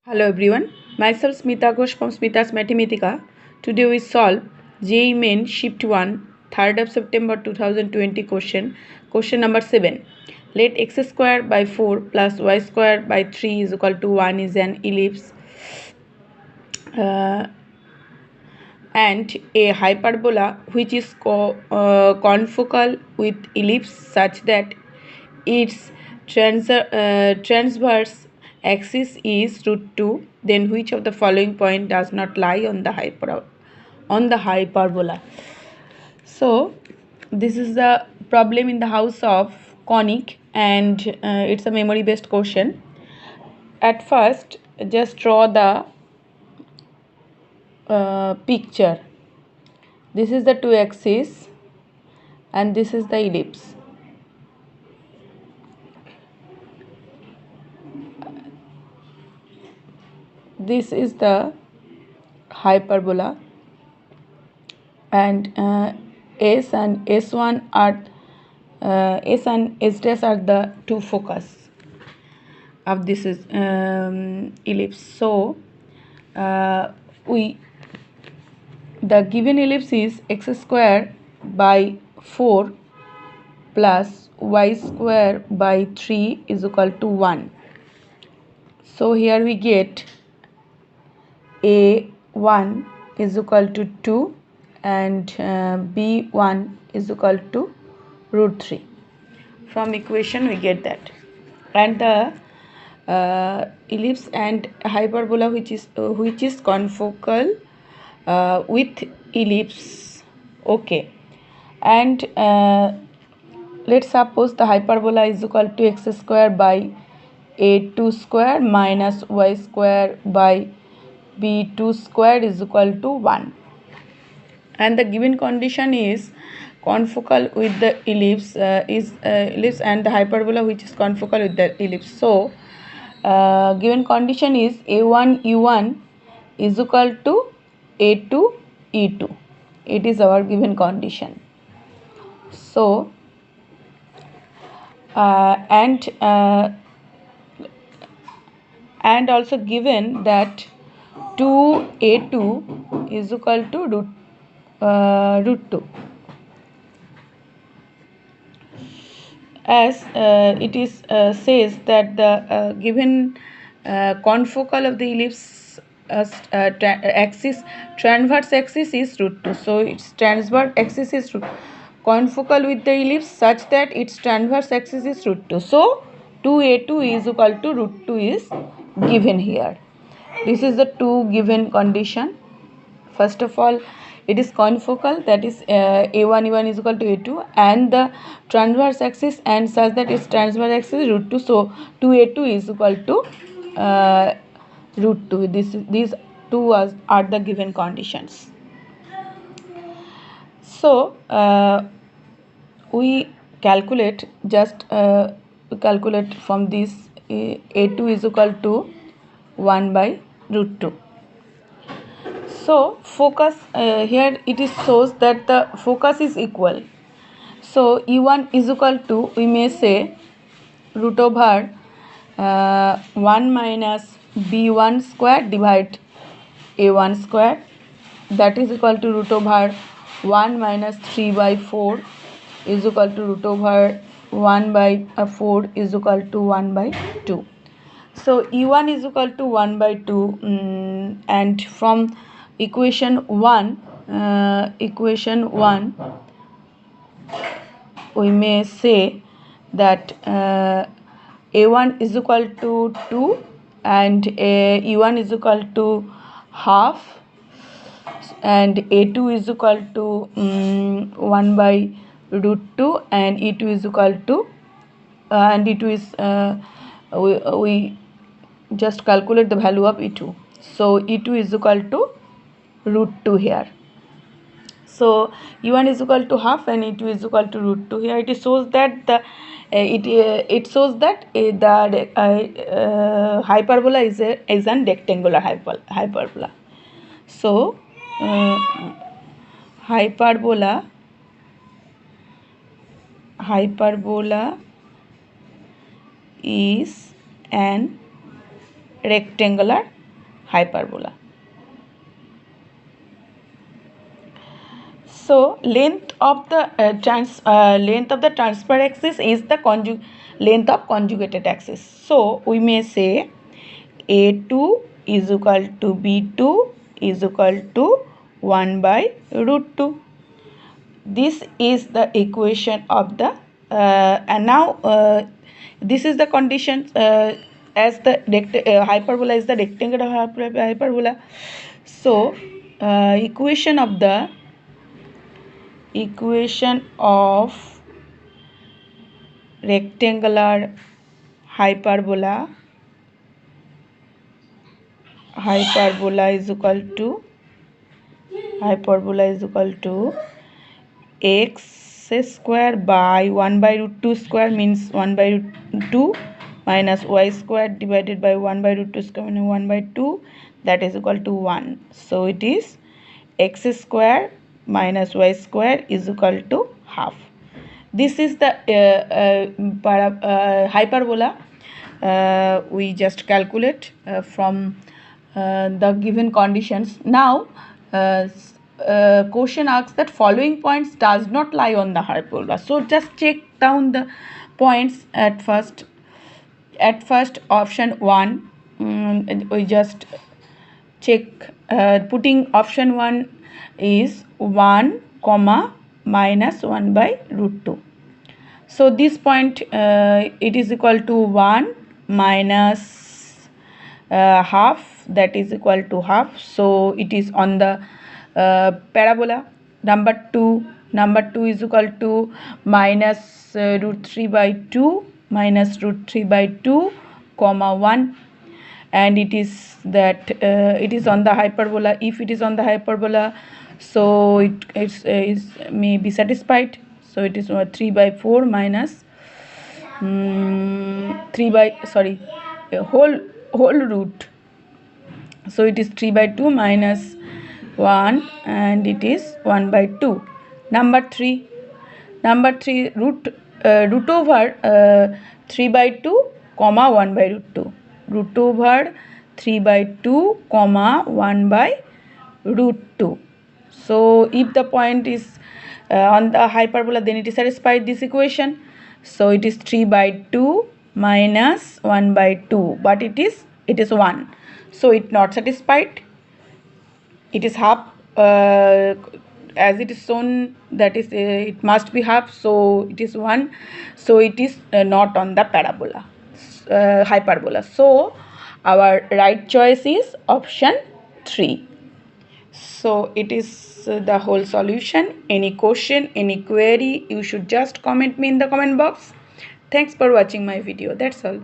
Hello everyone, myself Smita Ghosh from Smita's Mathematica. Today we solve JEE Main Shift 1, 3rd of September 2020 question number 7. Let x square by 4 plus y square by 3 is equal to 1 is an ellipse and a hyperbola which is confocal with ellipse such that its transverse axis is √2, then which of the following point does not lie on the hyperbola? So this is the problem in the house of conic, and it's a memory based question. At first, just draw the picture. This is the two axis and this is the ellipse. This is the hyperbola, and S and S1 are S and S dash are the two focus of this is ellipse. So the given ellipse is x square by 4 plus y square by 3 is equal to 1. So here we get A1 is equal to 2 and B1 is equal to √3. From equation we get that, and the ellipse and hyperbola which is confocal with ellipse. Okay, and let's suppose the hyperbola is equal to x square by a2 square minus y square by b2 square is equal to 1, and the given condition is confocal with the ellipse ellipse and the hyperbola which is confocal with the ellipse. So given condition is a1 e1 is equal to a2 e2. It is our given condition. So and also given that 2a2 is equal to √2, as it is says that the given confocal of the ellipse axis, transverse axis is √2. So its transverse axis is confocal with the ellipse such that its transverse axis is √2. So 2a2 is equal to √2 is given here. This is the two given condition. First of all, it is confocal, that is a1 e1 is equal to a2, and the transverse axis and such that its transverse axis is √2. So 2a2 is equal to √2. These two are the given conditions. So we calculate calculate from this a2 is equal to 1 by √2. So focus here it is shows that the focus is equal. So E1 is equal to, we may say, √1 minus B1 square divide A1 square, that is equal to √1 minus 3 by 4 is equal to √1 by 4 is equal to 1 by 2. So E1 is equal to 1 by 2, and from equation 1 we may say that a1 is equal to 2 and e1 is equal to half, and a2 is equal to 1 by √2, and e2 is equal to and e2 is we just calculate the value of e2. So e2 is equal to √2 here. So e1 is equal to half and e2 is equal to √2 here. It shows that the it shows that the hyperbola is an rectangular hyperbola. So hyperbola is an rectangular hyperbola. So length of the transfer axis is the length of conjugated axis. So we may say A2 is equal to B2 is equal to 1 by root 2. This is the equation of the and now this is the condition as the hyperbola is the rectangular hyperbola. So equation of rectangular hyperbola is equal to x square by 1 by root 2 square means 1 by root 2 minus y square divided by 1 by root 2 square means 1 by 2, that is equal to 1. So it is x square minus y square is equal to half. This is the hyperbola we just calculate from the given conditions. Now question asks that following points does not lie on the hyperbola. So just check down the points at first. At first option 1, we just check putting option 1 is 1 comma minus 1 by root 2. So this point it is equal to 1 minus half, that is equal to half. So it is on the parabola. Number 2 is equal to minus root 3 by 2 minus root 3 by 2 comma 1, and it is that it is on the hyperbola. If it is on the hyperbola, so it is may be satisfied. So it is 3 by 4 minus 3 by whole root. So it is 3 by 2 minus 1 and it is 1 by 2. Number 3 root over 3 by 2 comma 1 by root 2. Root over 3 by 2 comma 1 by root 2. So if the point is on the hyperbola, then it is satisfied this equation. So it is 3 by 2 minus 1 by 2, but it is 1. So it not satisfied. It is half as it is shown, that is it must be half, so it is 1. So it is not on the parabola hyperbola. So our right choice is option 3. So it is the whole solution. Any question, any query, you should just comment me in the comment box. Thanks for watching my video. That's all.